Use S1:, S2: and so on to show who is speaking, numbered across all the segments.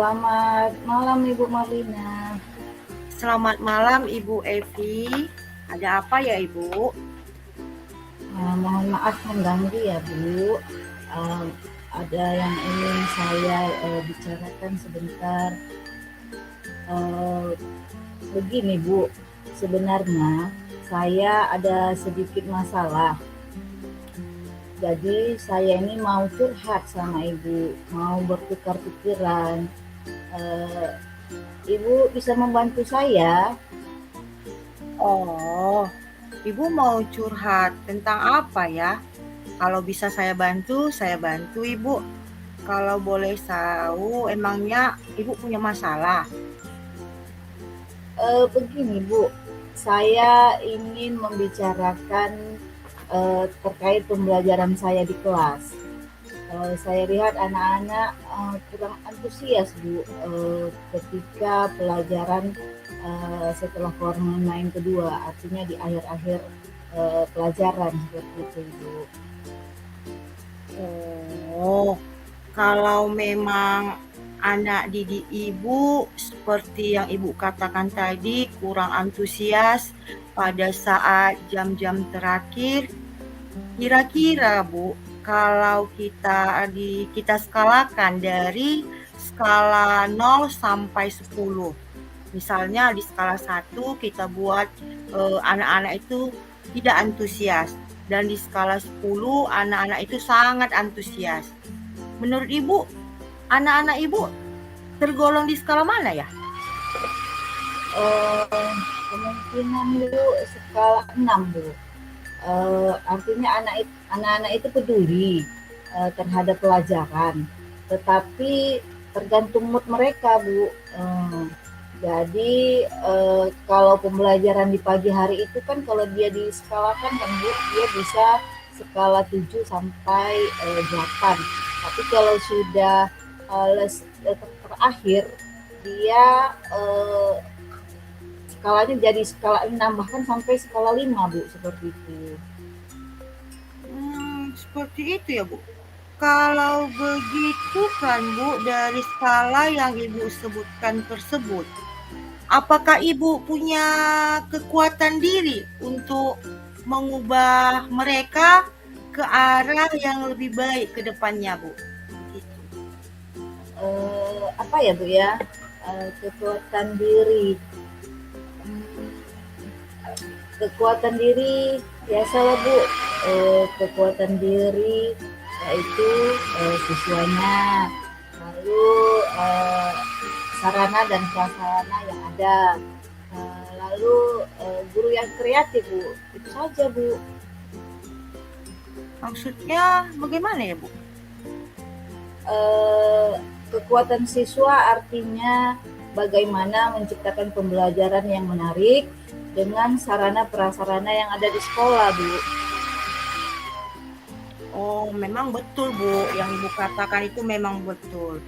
S1: Selamat malam Ibu Marlina.
S2: Selamat malam Ibu Evi. Ada apa ya Ibu?
S1: Mohon maaf mengganggu ya Bu. Uh, ada yang ingin saya bicarakan sebentar. Begini Bu, sebenarnya saya ada sedikit masalah. Jadi saya ini mau curhat sama Ibu, mau bertukar pikiran. Ibu bisa membantu saya?
S2: Oh, Ibu mau curhat tentang apa ya? Kalau bisa saya bantu Ibu. Kalau boleh tahu, emangnya Ibu punya masalah?
S1: Begini Bu, saya ingin membicarakan terkait pembelajaran saya di kelas. Saya lihat anak-anak kurang antusias Bu ketika pelajaran setelah keluar main kedua, artinya di akhir-akhir pelajaran seperti itu Bu.
S2: Oh, kalau memang anak didik Ibu seperti yang Ibu katakan tadi kurang antusias pada saat jam-jam terakhir, kira-kira Bu, kalau kita skalakan dari skala 0 sampai 10. Misalnya di skala 1 kita buat anak-anak itu tidak antusias, dan di skala 10 anak-anak itu sangat antusias. Menurut Ibu, anak-anak Ibu tergolong di skala mana ya?
S1: Kemungkinan Bu skala 6 Bu. Artinya anak-anak itu peduli terhadap pelajaran, tetapi tergantung mood mereka Bu. Jadi kalau pembelajaran di pagi hari itu kan kalau dia diskalakan kan Bu, dia bisa skala 7 sampai 8. Tapi kalau sudah terakhir dia skalanya jadi skala 6 bahkan sampai skala 5 Bu, seperti itu.
S2: Seperti itu ya Bu. Kalau begitu kan Bu, dari skala yang Ibu sebutkan tersebut, apakah Ibu punya kekuatan diri untuk mengubah mereka ke arah yang lebih baik ke depannya Bu? Gitu.
S1: Apa ya Bu ya, kekuatan diri. Kekuatan diri biasalah Bu, kekuatan diri yaitu siswanya, lalu sarana dan prasarana yang ada, lalu guru yang kreatif Bu, itu saja Bu.
S2: Maksudnya bagaimana ya Bu?
S1: Kekuatan siswa artinya bagaimana menciptakan pembelajaran yang menarik dengan sarana prasarana yang ada di sekolah Bu.
S2: Oh, memang betul Bu, yang Ibu katakan itu memang betul.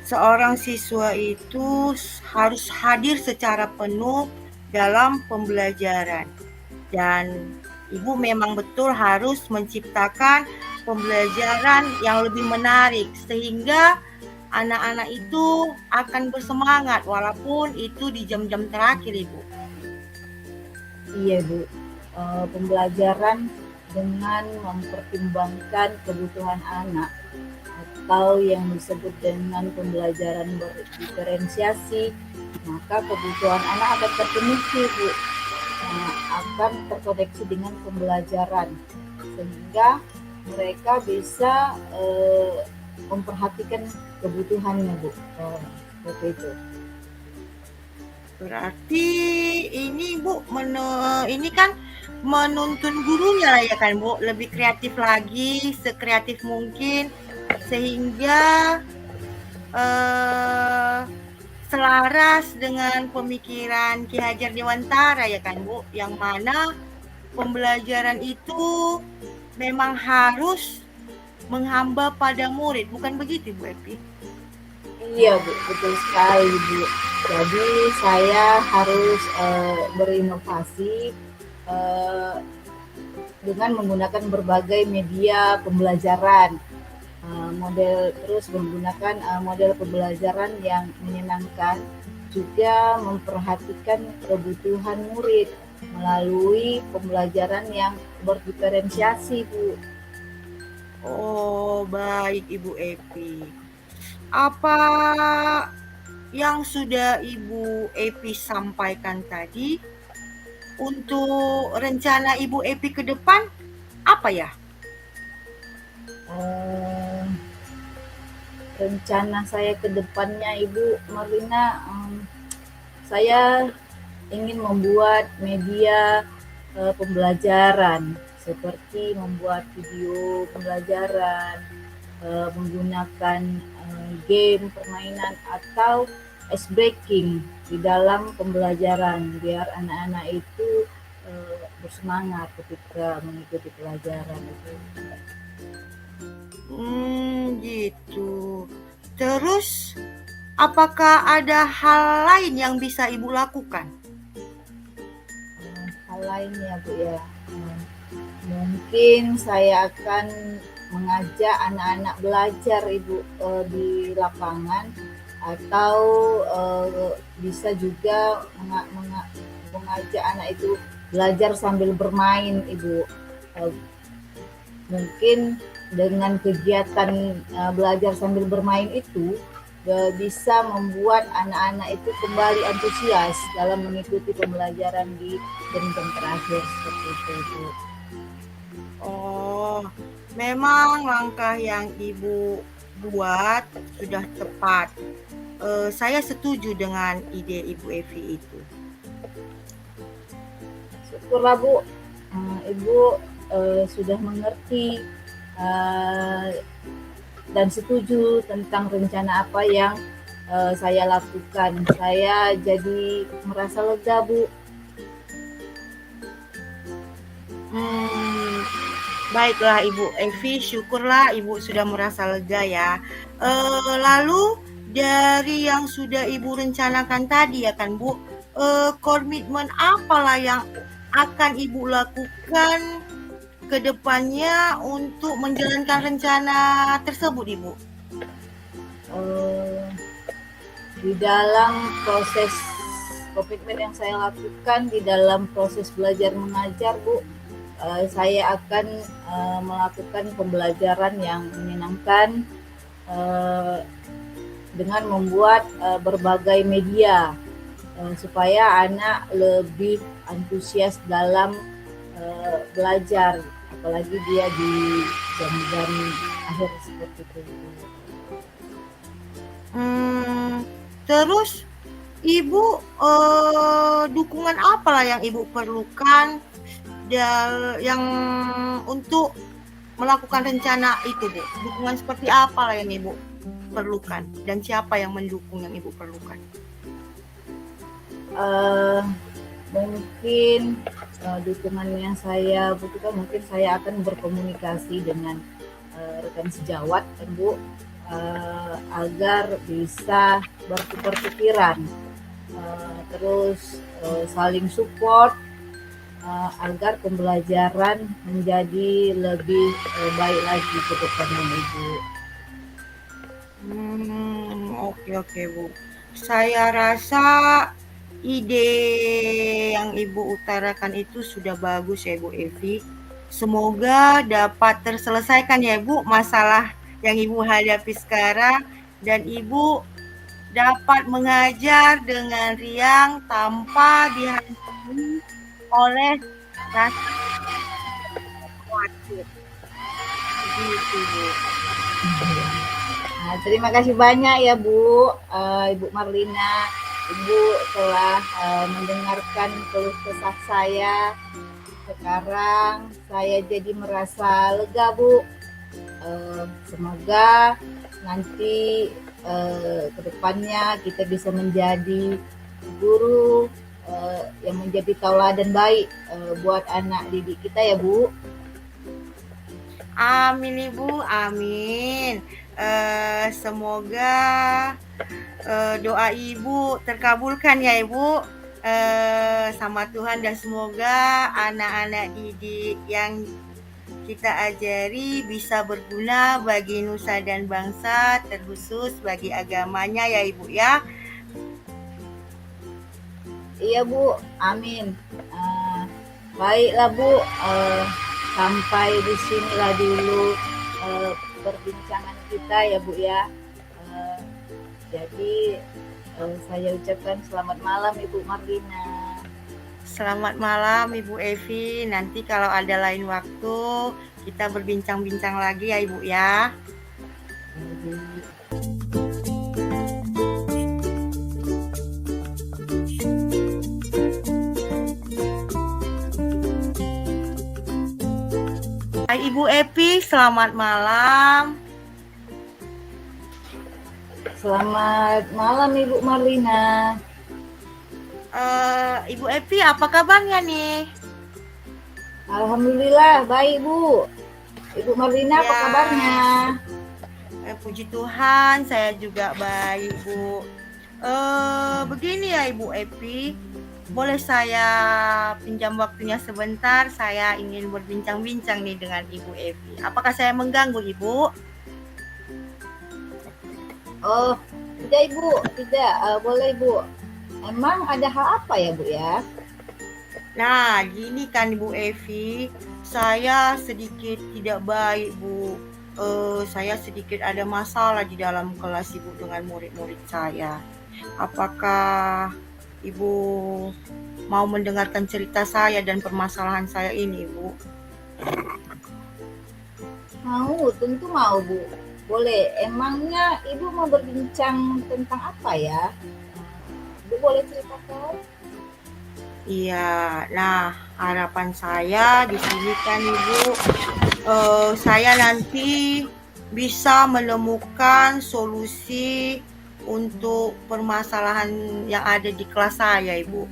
S2: Seorang siswa itu harus hadir secara penuh dalam pembelajaran, dan Ibu memang betul harus menciptakan pembelajaran yang lebih menarik sehingga anak-anak itu akan bersemangat walaupun itu di jam-jam terakhir Ibu.
S1: Iya Bu, pembelajaran dengan mempertimbangkan kebutuhan anak atau yang disebut dengan pembelajaran berdiferensiasi, maka kebutuhan anak akan terpenuhi Bu, akan terkoneksi dengan pembelajaran sehingga mereka bisa memperhatikan kebutuhannya Bu, seperti itu.
S2: Berarti ini Bu, ini kan menuntun gurunya lah ya kan Bu, lebih kreatif lagi, sekreatif mungkin sehingga selaras dengan pemikiran Ki Hajar Dewantara ya kan Bu, yang mana pembelajaran itu memang harus menghamba pada murid, bukan begitu Bu Evi?
S1: Iya Bu, betul sekali Bu. Jadi saya harus berinovasi dengan menggunakan berbagai media pembelajaran. terus menggunakan model pembelajaran yang menyenangkan, juga memperhatikan kebutuhan murid melalui pembelajaran yang berdiferensiasi, Bu.
S2: Oh, baik Ibu Evi. Apa yang sudah Ibu Evi sampaikan tadi untuk rencana Ibu Evi ke depan apa ya?
S1: Eh, Rencana saya ke depannya, Ibu Marlina, saya ingin membuat media pembelajaran seperti membuat video pembelajaran, menggunakan game permainan atau ice breaking di dalam pembelajaran biar anak-anak itu bersemangat ketika mengikuti pelajaran itu.
S2: Gitu. Terus, apakah ada hal lain yang bisa Ibu lakukan?
S1: Hal lain ya, Bu ya. Mungkin saya akan mengajak anak-anak belajar, Ibu, di lapangan, atau bisa juga mengajak anak itu belajar sambil bermain, Ibu. Mungkin dengan kegiatan belajar sambil bermain itu bisa membuat anak-anak itu kembali antusias dalam mengikuti pembelajaran di jam-jam terakhir seperti itu, Bu.
S2: Oh, memang langkah yang Ibu buat sudah tepat. Saya setuju dengan ide Ibu Evi itu.
S1: Syukurlah, Bu, Ibu sudah mengerti dan setuju tentang rencana apa yang saya lakukan. Saya jadi merasa lega, Bu.
S2: Baiklah Ibu Evi, syukurlah Ibu sudah merasa lega ya. Lalu dari yang sudah Ibu rencanakan tadi ya kan Bu, komitmen apalah yang akan Ibu lakukan ke depannya untuk menjalankan rencana tersebut Ibu?
S1: Di dalam proses komitmen yang saya lakukan di dalam proses belajar mengajar, Bu, saya akan melakukan pembelajaran yang menyenangkan dengan membuat berbagai media supaya anak lebih antusias dalam belajar, apalagi dia di jam-jam akhir seperti itu.
S2: Terus Ibu dukungan apalah yang Ibu perlukan yang untuk melakukan rencana itu, Bu? Dukungan seperti apalah yang Ibu perlukan dan siapa yang mendukung yang Ibu perlukan?
S1: Mungkin dukungan yang saya butuhkan, mungkin saya akan berkomunikasi dengan rekan sejawat, kan, Bu, agar bisa bertukar pikiran, terus saling support agar pembelajaran menjadi lebih baik lagi ke depannya, Ibu.
S2: Oke Bu. Saya rasa ide yang Ibu utarakan itu sudah bagus ya Bu Evi. Semoga dapat terselesaikan ya Bu masalah yang Ibu hadapi sekarang dan Ibu dapat mengajar dengan riang tanpa dihantui oleh rasa khawatir. Begitu Bu.
S1: Nah, terima kasih banyak ya Bu, Ibu Marlina. Ibu telah mendengarkan keluh kesah saya. Sekarang saya jadi merasa lega, Bu. Semoga nanti ke depannya kita bisa menjadi guru yang menjadi tauladan baik buat anak didik kita ya, Bu.
S2: Amin Ibu, amin. Semoga doa Ibu terkabulkan ya Ibu sama Tuhan dan semoga anak-anak didik yang kita ajari bisa berguna bagi nusa dan bangsa, terkhusus bagi agamanya ya Ibu ya.
S1: Iya Bu, amin. Baiklah Bu, sampai di sinilah dulu perbincangan kita ya Bu ya. Jadi saya ucapkan selamat malam Ibu Marlina.
S2: Selamat malam Ibu Evi. Nanti kalau ada lain waktu kita berbincang-bincang lagi ya Ibu ya. Hai Ibu Evi, selamat malam.
S1: Selamat malam Ibu Marlina.
S2: Ibu Evi, apa kabarnya nih?
S1: Alhamdulillah baik Bu. Ibu Marlina apa
S2: Ya.
S1: kabarnya?
S2: Puji Tuhan, saya juga baik Bu. Begini ya Ibu Evi, boleh saya pinjam waktunya sebentar? Saya ingin berbincang-bincang nih dengan Ibu Evi. Apakah saya mengganggu Ibu?
S1: Oh, tidak Ibu, tidak. Boleh Bu. Emang ada hal apa ya Bu ya?
S2: Nah, gini kan Ibu Evi, saya sedikit tidak baik Bu. Saya sedikit ada masalah di dalam kelas Ibu dengan murid-murid saya. Apakah Ibu mau mendengarkan cerita saya dan permasalahan saya ini, Bu?
S1: Mau, tentu mau Bu. Boleh. Emangnya Ibu mau berbincang tentang apa ya? Ibu boleh ceritakan?
S2: Iya, nah harapan saya di sini kan Ibu, saya nanti bisa menemukan solusi untuk permasalahan yang ada di kelas saya, Ibu.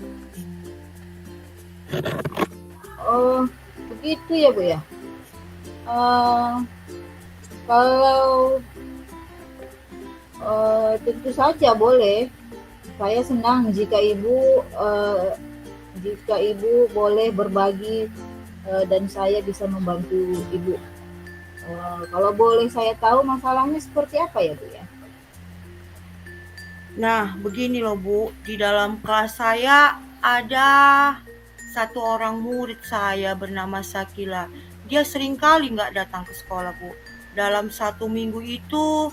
S1: Oh, begitu ya Bu ya. Kalau tentu saja boleh. Saya senang jika Ibu boleh berbagi dan saya bisa membantu Ibu. Kalau boleh saya tahu masalahnya seperti apa ya Bu ya?
S2: Nah, begini loh Bu, di dalam kelas saya ada satu orang murid saya bernama Sakila. Dia seringkali nggak datang ke sekolah Bu. Dalam 1 minggu itu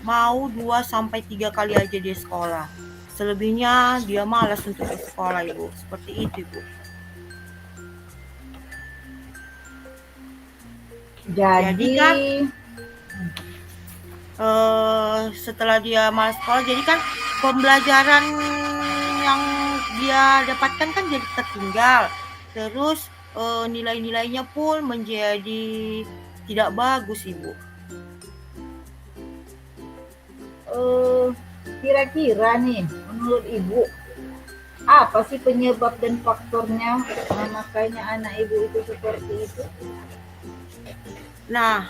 S2: mau 2-3 kali aja dia sekolah. Selebihnya dia malas untuk ke sekolah Ibu. Seperti itu Bu.
S1: Jadi
S2: kan setelah dia malas sekolah, jadi kan pembelajaran yang dia dapatkan kan jadi tertinggal. Terus nilai-nilainya pun menjadi tidak bagus Ibu.
S1: kira-kira nih menurut Ibu apa sih penyebab dan faktornya makanya anak Ibu itu seperti itu?
S2: Nah,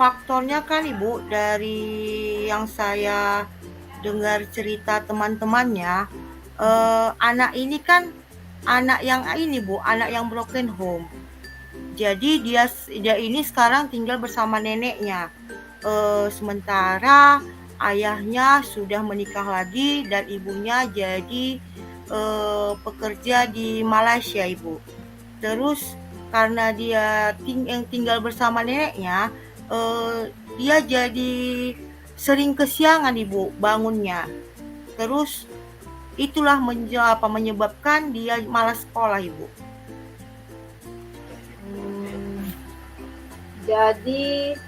S2: faktornya kan Ibu, dari yang saya dengar cerita teman-temannya, anak ini kan anak yang ini Bu, anak yang broken home. Jadi dia ini sekarang tinggal bersama neneknya. Sementara ayahnya sudah menikah lagi dan ibunya jadi pekerja di Malaysia Ibu. Terus karena dia tinggal bersama neneknya, dia jadi sering kesiangan Ibu bangunnya. Terus itulah menyebabkan dia malas sekolah Ibu.
S1: Jadi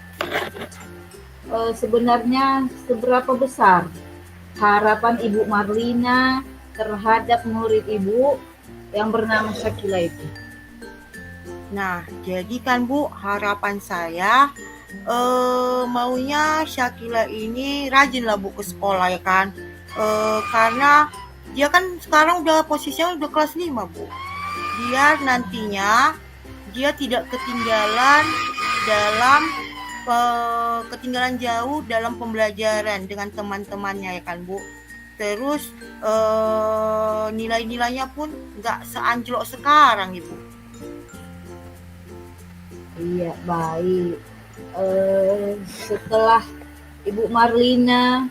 S1: sebenarnya seberapa besar harapan Ibu Marlina terhadap murid Ibu yang bernama Sakila itu?
S2: Nah, jadi kan Bu, harapan saya maunya Sakila ini rajin lah Bu ke sekolah ya kan. Karena dia kan sekarang udah posisinya udah kelas 5 Bu. Biar nantinya dia tidak ketinggalan jauh dalam pembelajaran dengan teman-temannya ya kan Bu. Terus nilai-nilainya pun nggak seanjlok sekarang Ibu.
S1: Iya, baik. Setelah Ibu Marlina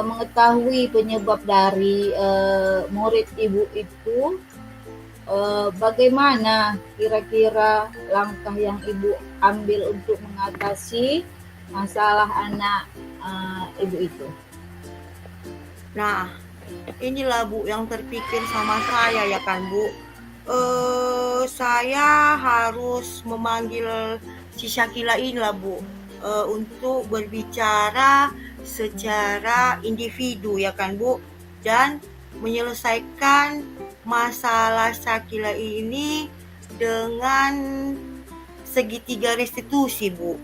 S1: mengetahui penyebab dari murid Ibu itu, bagaimana kira-kira langkah yang Ibu ambil untuk mengatasi masalah anak Ibu itu?
S2: Nah, inilah Bu yang terpikir sama saya ya kan Bu. Saya harus memanggil si Syakila inilah Bu, untuk berbicara secara individu ya kan Bu, dan menyelesaikan masalah Syakila ini dengan segitiga restitusi Bu.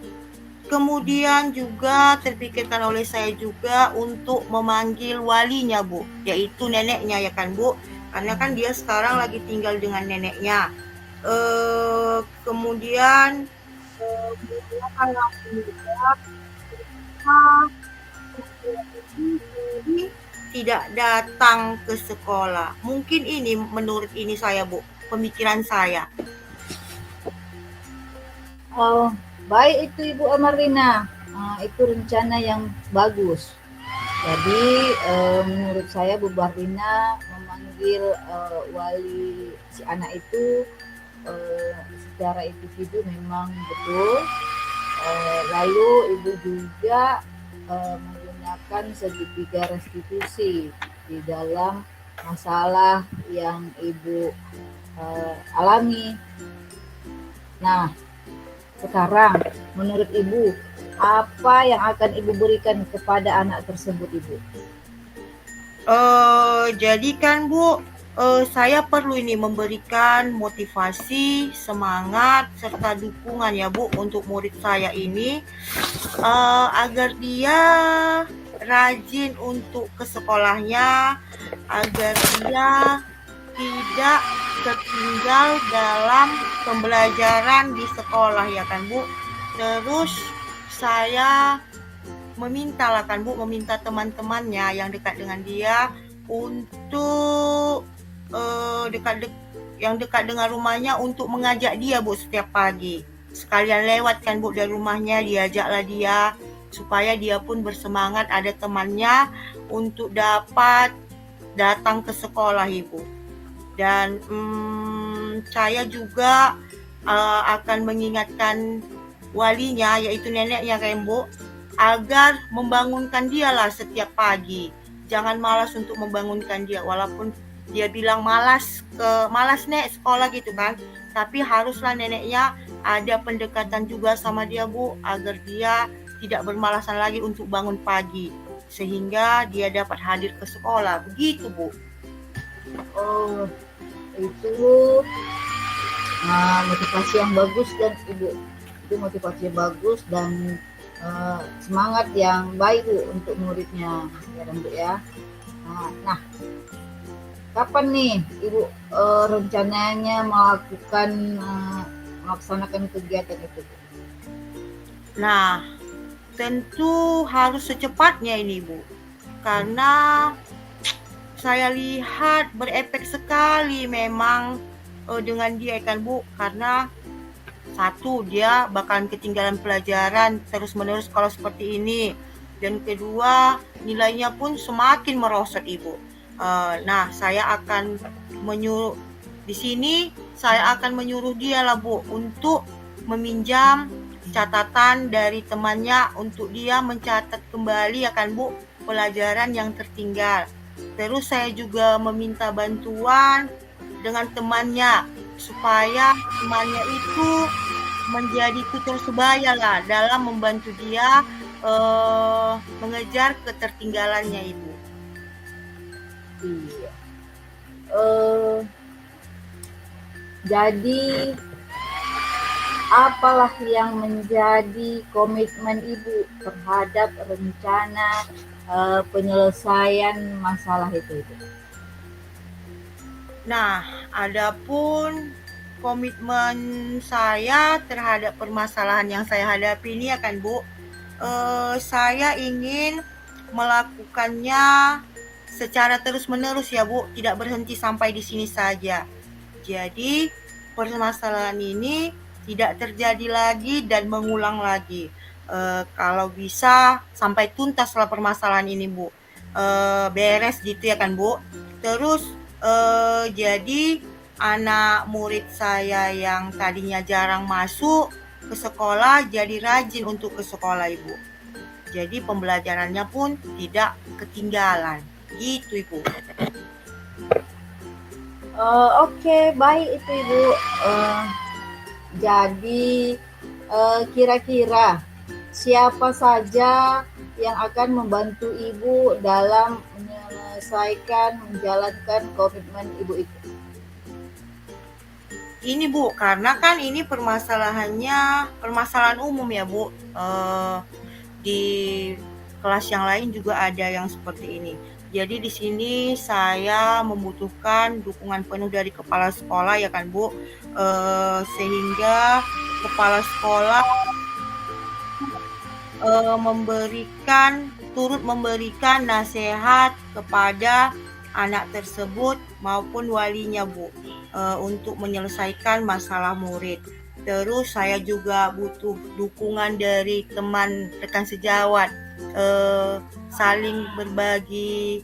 S2: Kemudian juga terpikirkan oleh saya juga untuk memanggil walinya Bu, yaitu neneknya ya kan Bu, karena kan dia sekarang lagi tinggal dengan neneknya. Kemudian menggunakan langsung juga tidak datang ke sekolah. Mungkin ini menurut ini saya Bu, pemikiran saya.
S1: Oh, baik itu Ibu Amarlina. Itu rencana yang bagus. Jadi menurut saya Bu Marlina memanggil wali si anak itu secara individu memang betul. Lalu Ibu juga menggunakan segitiga restitusi di dalam masalah yang Ibu alami. Nah, sekarang menurut Ibu, apa yang akan Ibu berikan kepada anak tersebut, Ibu?
S2: Jadi kan Bu, saya perlu ini memberikan motivasi, semangat, serta dukungan ya Bu untuk murid saya ini, agar dia rajin untuk ke sekolahnya, agar dia tidak tertinggal dalam pembelajaran di sekolah ya kan Bu. Terus saya meminta teman-temannya yang dekat dengan dia untuk yang dekat dengan rumahnya untuk mengajak dia Bu setiap pagi. Sekalian lewat kan Bu dari rumahnya, diajaklah dia supaya dia pun bersemangat ada temannya untuk dapat datang ke sekolah Ibu. Dan saya juga akan mengingatkan walinya yaitu neneknya kan Bu, agar membangunkan dia lah setiap pagi. Jangan malas untuk membangunkan dia, walaupun dia bilang malas nek sekolah gitu kan, tapi haruslah neneknya ada pendekatan juga sama dia Bu, agar dia tidak bermalasan lagi untuk bangun pagi, sehingga dia dapat hadir ke sekolah. Begitu Bu.
S1: Oh, itu motivasi yang bagus dan Ibu. Itu motivasi yang bagus dan semangat yang baik Bu untuk muridnya ya kan Bu ya. Nah, kapan nih Ibu rencananya melaksanakan kegiatan itu?
S2: Nah, tentu harus secepatnya ini Bu, karena saya lihat berefek sekali memang dengan dia kan Bu, karena satu, dia bakalan ketinggalan pelajaran terus-menerus kalau seperti ini, dan kedua, nilainya pun semakin merosot Ibu. Nah, saya akan menyuruh di sini, saya akan menyuruh dia lah Bu untuk meminjam catatan dari temannya untuk dia mencatat kembali ya kan Bu pelajaran yang tertinggal. Terus saya juga meminta bantuan dengan temannya supaya temannya itu menjadi tutor sebaya lah dalam membantu dia mengejar ketertinggalannya Ibu.
S1: Iya. Jadi apalah yang menjadi komitmen Ibu terhadap rencana penyelesaian masalah itu?
S2: Nah, adapun komitmen saya terhadap permasalahan yang saya hadapi ini ya kan Bu, saya ingin melakukannya secara terus-menerus ya Bu, tidak berhenti sampai di sini saja. Jadi permasalahan ini tidak terjadi lagi dan mengulang lagi. Kalau bisa sampai tuntaslah permasalahan ini, Bu. Beres gitu ya kan, Bu. Terus jadi anak murid saya yang tadinya jarang masuk ke sekolah jadi rajin untuk ke sekolah, Ibu. Jadi pembelajarannya pun tidak ketinggalan. Gitu, Ibu.
S1: Oke, baik itu Ibu. Jadi kira-kira siapa saja yang akan membantu Ibu dalam menyelesaikan, menjalankan komitmen Ibu itu?
S2: Ini Bu, karena kan ini permasalahan umum ya Bu. Di kelas yang lain juga ada yang seperti ini. Jadi di sini saya membutuhkan dukungan penuh dari kepala sekolah ya kan Bu, sehingga kepala sekolah turut memberikan nasihat kepada anak tersebut maupun walinya Bu, untuk menyelesaikan masalah murid. Terus saya juga butuh dukungan dari teman rekan sejawat, saling berbagi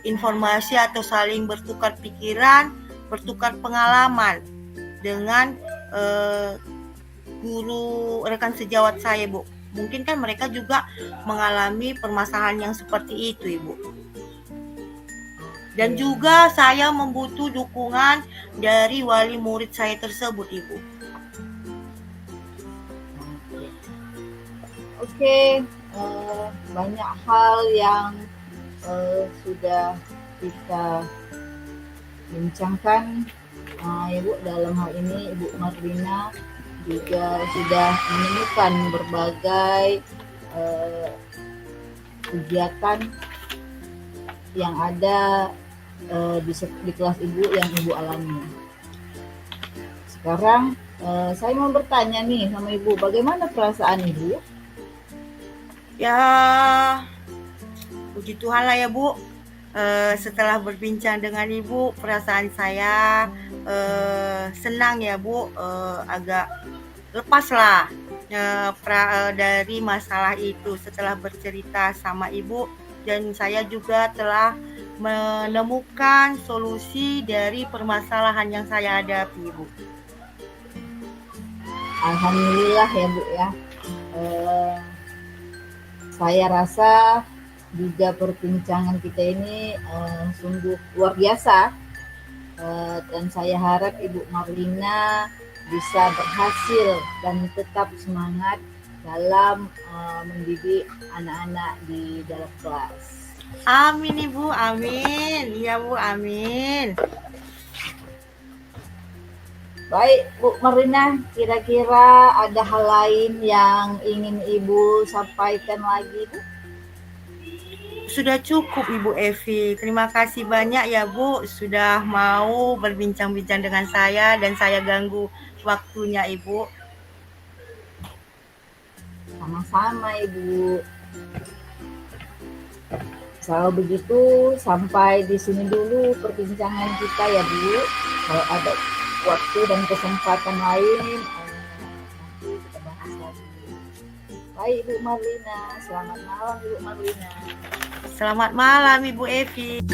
S2: informasi atau saling bertukar pikiran, bertukar pengalaman dengan guru rekan sejawat saya Bu. Mungkin kan mereka juga mengalami permasalahan yang seperti itu Ibu. Dan juga saya membutuh dukungan dari wali murid saya tersebut Ibu.
S1: Oke, banyak hal yang sudah kita bincangkan, Ibu. Dalam hal ini Ibu Marlina juga sudah menemukan berbagai kegiatan yang ada di kelas Ibu yang Ibu alami. Sekarang saya mau bertanya nih sama Ibu, bagaimana perasaan Ibu?
S2: Ya, puji Tuhan lah ya Bu. Setelah berbincang dengan Ibu, perasaan saya senang ya Bu, agak lepas lah dari masalah itu setelah bercerita sama Ibu, dan saya juga telah menemukan solusi dari permasalahan yang saya hadapi Ibu.
S1: Alhamdulillah ya Bu ya. Saya rasa juga perbincangan kita ini sungguh luar biasa, dan saya harap Ibu Marlina bisa berhasil dan tetap semangat dalam mendidik anak-anak di dalam kelas.
S2: Amin Ibu, amin. Iya Bu, amin.
S1: Baik Bu Marlina, kira-kira ada hal lain yang ingin Ibu sampaikan lagi Bu?
S2: Sudah cukup Ibu Evi. Terima kasih banyak ya Bu sudah mau berbincang-bincang dengan saya dan saya ganggu waktunya Ibu.
S1: Sama-sama Ibu. Kalau begitu sampai di sini dulu perbincangan kita ya Bu. Kalau ada waktu dan kesempatan lain nanti kita bahas lagi. Baik Ibu Marlina, selamat malam Ibu Marlina.
S2: Selamat malam Ibu Evi.